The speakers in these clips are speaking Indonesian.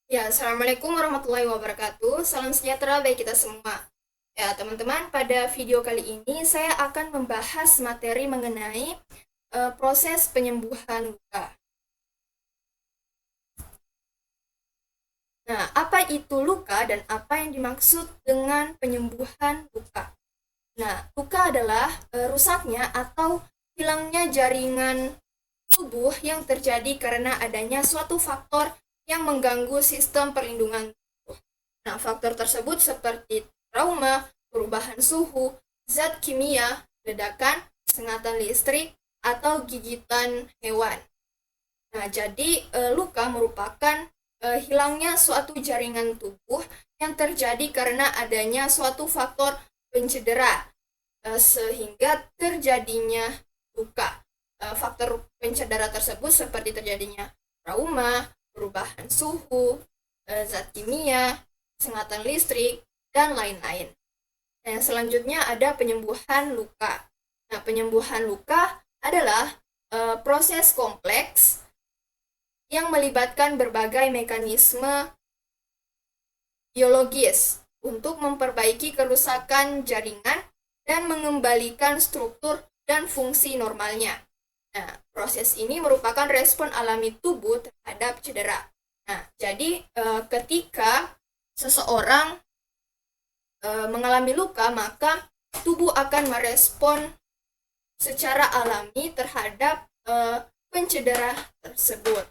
Ya, Assalamualaikum warahmatullahi wabarakatuh. Salam sejahtera bagi kita semua. Ya, teman-teman, pada video kali ini saya akan membahas materi mengenai proses penyembuhan luka. Nah, apa itu luka dan apa yang dimaksud dengan penyembuhan luka? Nah, luka adalah rusaknya atau hilangnya jaringan tubuh yang terjadi karena adanya suatu faktor yang mengganggu sistem perlindungan tubuh. Nah, faktor tersebut seperti trauma, perubahan suhu, zat kimia, ledakan, sengatan listrik, atau gigitan hewan. Nah, jadi luka merupakan hilangnya suatu jaringan tubuh yang terjadi karena adanya suatu faktor pencedera sehingga terjadinya luka. Faktor pencedera tersebut seperti terjadinya trauma, perubahan suhu, zat kimia, sengatan listrik, dan lain-lain. Nah, selanjutnya ada penyembuhan luka. Nah, penyembuhan luka adalah proses kompleks yang melibatkan berbagai mekanisme biologis untuk memperbaiki kerusakan jaringan dan mengembalikan struktur dan fungsi normalnya. Nah, proses ini merupakan respon alami tubuh terhadap cedera. Nah, jadi ketika seseorang mengalami luka, maka tubuh akan merespon secara alami terhadap pencedera tersebut.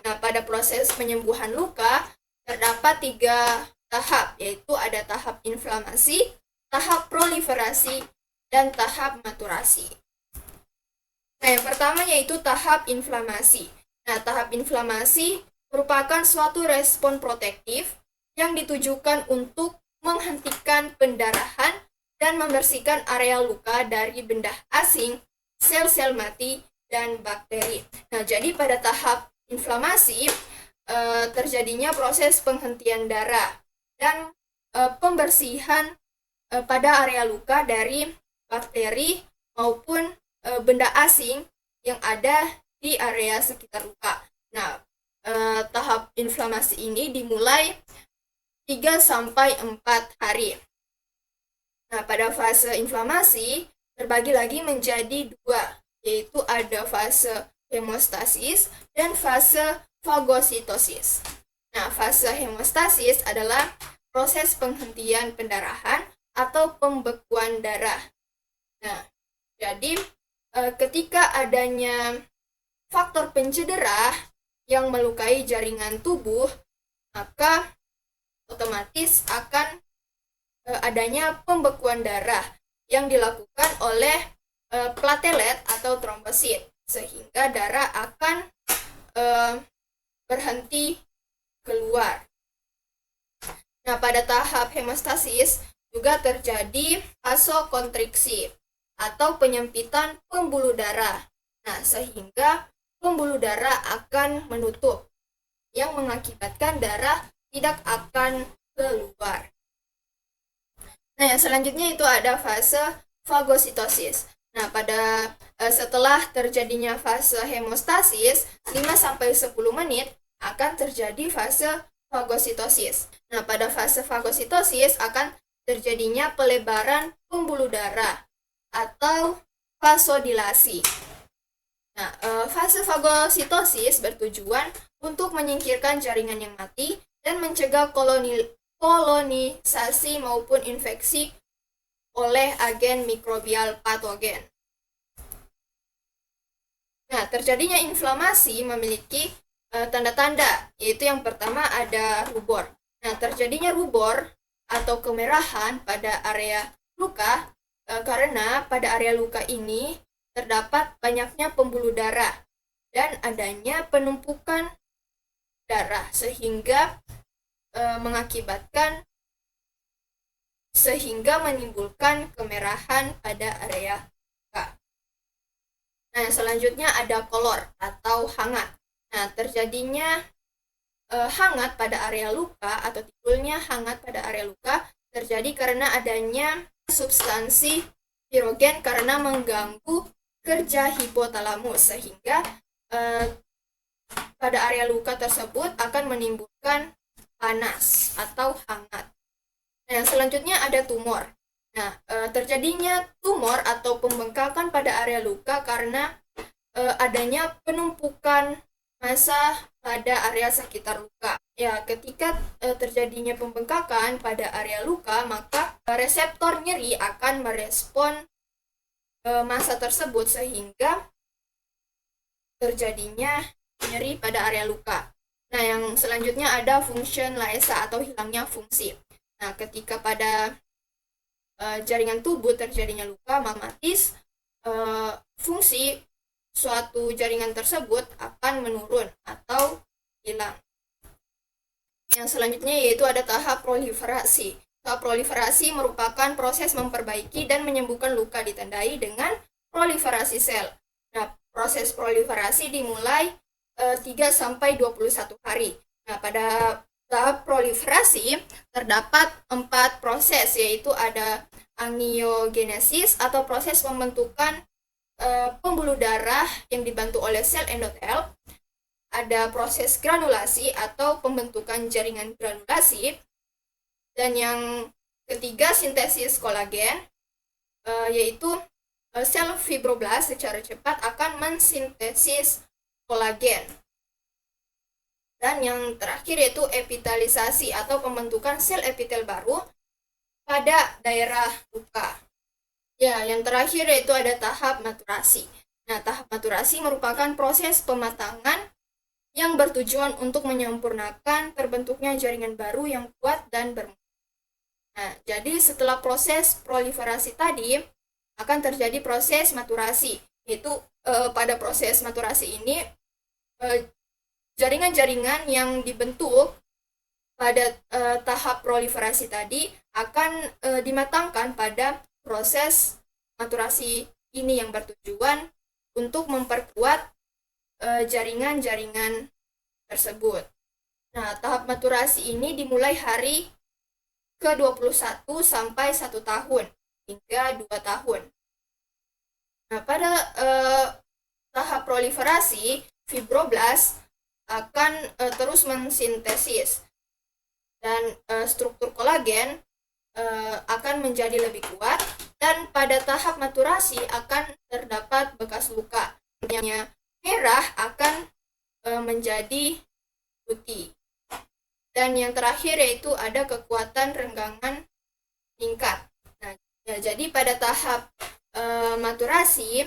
Nah, pada proses penyembuhan luka terdapat 3 tahap, yaitu ada tahap inflamasi, tahap proliferasi, dan tahap maturasi. Nah, yang pertama yaitu tahap inflamasi. Nah, tahap inflamasi merupakan suatu respon protektif yang ditujukan untuk menghentikan pendarahan dan membersihkan area luka dari benda asing, sel-sel mati, dan bakteri. Nah, jadi pada tahap inflamasi terjadinya proses penghentian darah dan pembersihan pada area luka dari bakteri maupun benda asing yang ada di area sekitar luka. Nah, tahap inflamasi ini dimulai 3-4 hari. Nah, pada fase inflamasi terbagi lagi menjadi 2, yaitu ada fase hemostasis dan fase fagositosis. Nah, fase hemostasis adalah proses penghentian pendarahan atau pembekuan darah. Nah, jadi ketika adanya faktor pencedera yang melukai jaringan tubuh, maka otomatis akan adanya pembekuan darah yang dilakukan oleh platelet atau trombosit, sehingga darah akan berhenti keluar. Nah, pada tahap hemostasis juga terjadi vasokonstriksi atau penyempitan pembuluh darah. Nah, sehingga pembuluh darah akan menutup yang mengakibatkan darah tidak akan keluar. Nah, yang selanjutnya itu ada fase fagositosis. Nah, pada setelah terjadinya fase hemostasis 5-10 menit akan terjadi fase fagositosis. Nah, pada fase fagositosis akan terjadinya pelebaran pembuluh darah atau vasodilasi. Nah, fase fagositosis bertujuan untuk menyingkirkan jaringan yang mati dan mencegah kolonisasi maupun infeksi oleh agen mikrobial patogen. Nah, terjadinya inflamasi memiliki tanda-tanda, yaitu yang pertama ada rubor. Nah, terjadinya rubor atau kemerahan pada area luka karena pada area luka ini terdapat banyaknya pembuluh darah dan adanya penumpukan darah sehingga mengakibatkan sehingga menimbulkan kemerahan pada area luka. Nah, selanjutnya ada kolor atau hangat. Nah, terjadinya hangat pada area luka atau timbulnya hangat pada area luka terjadi karena adanya substansi pirogen karena mengganggu kerja hipotalamus, sehingga pada area luka tersebut akan menimbulkan panas atau hangat. Nah, selanjutnya ada tumor. Nah, terjadinya tumor atau pembengkakan pada area luka karena adanya penumpukan massa pada area sekitar luka. Ya, ketika terjadinya pembengkakan pada area luka, maka reseptor nyeri akan merespon massa tersebut sehingga terjadinya nyeri pada area luka. Nah, yang selanjutnya ada function laesa atau hilangnya fungsi. Nah, ketika pada jaringan tubuh terjadinya luka, otomatis fungsi suatu jaringan tersebut akan menurun atau hilang. Yang selanjutnya yaitu ada tahap proliferasi. Tahap proliferasi merupakan proses memperbaiki dan menyembuhkan luka ditandai dengan proliferasi sel. Nah, proses proliferasi dimulai 3-21 hari. Nah, pada tahap proliferasi terdapat 4 proses, yaitu ada angiogenesis atau proses pembentukan pembuluh darah yang dibantu oleh sel endotel, ada proses granulasi atau pembentukan jaringan granulasi, dan yang ketiga sintesis kolagen, yaitu sel fibroblast secara cepat akan mensintesis kolagen. Dan yang terakhir yaitu epitalisasi atau pembentukan sel epitel baru pada daerah luka. Ya, yang terakhir yaitu ada tahap maturasi. Nah, tahap maturasi merupakan proses pematangan yang bertujuan untuk menyempurnakan terbentuknya jaringan baru yang kuat dan bermutu. Nah, jadi setelah proses proliferasi tadi akan terjadi proses maturasi, yaitu pada proses maturasi ini jaringan-jaringan yang dibentuk pada tahap proliferasi tadi akan dimatangkan pada proses maturasi ini yang bertujuan untuk memperkuat jaringan-jaringan tersebut. Nah, tahap maturasi ini dimulai hari ke-21 sampai 1 tahun hingga 2 tahun. Nah, pada tahap proliferasi, fibroblast akan terus mensintesis dan struktur kolagen akan menjadi lebih kuat, dan pada tahap maturasi akan terdapat bekas luka. Yang merah akan menjadi putih. Dan yang terakhir yaitu ada kekuatan renggangan tingkat. Nah, ya, jadi pada tahap maturasi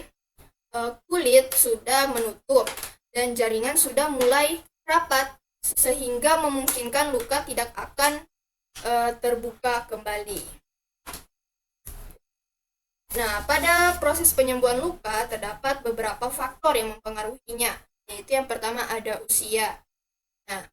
kulit sudah menutup dan jaringan sudah mulai rapat sehingga memungkinkan luka tidak akan terbuka kembali. Nah, pada proses penyembuhan luka terdapat beberapa faktor yang mempengaruhinya, yaitu yang pertama ada usia. Nah,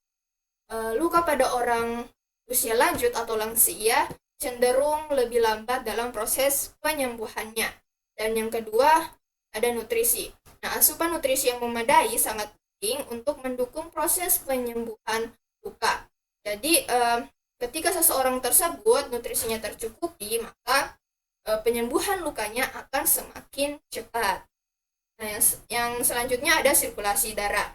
luka pada orang usia lanjut atau lansia cenderung lebih lambat dalam proses penyembuhannya. Dan yang kedua ada nutrisi. Nah, asupan nutrisi yang memadai sangat penting untuk mendukung proses penyembuhan luka. Jadi, ketika seseorang tersebut nutrisinya tercukupi, maka penyembuhan lukanya akan semakin cepat. Nah, yang selanjutnya ada sirkulasi darah.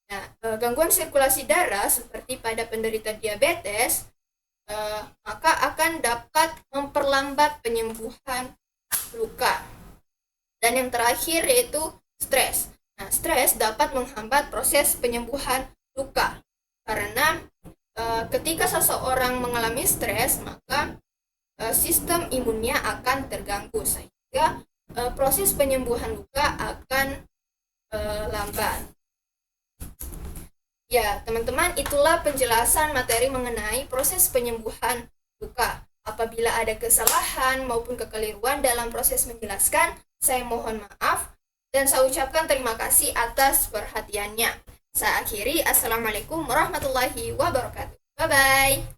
Nah, gangguan sirkulasi darah seperti pada penderita diabetes, maka akan dapat memperlambat penyembuhan luka. Dan yang terakhir yaitu stres. Nah, stres dapat menghambat proses penyembuhan luka karena ketika seseorang mengalami stres, maka sistem imunnya akan terganggu sehingga proses penyembuhan luka akan lambat. Ya, teman-teman, itulah penjelasan materi mengenai proses penyembuhan luka. Apabila ada kesalahan maupun kekeliruan dalam proses menjelaskan, saya mohon maaf dan saya ucapkan terima kasih atas perhatiannya. Saya akhiri, Assalamualaikum warahmatullahi wabarakatuh. Bye-bye.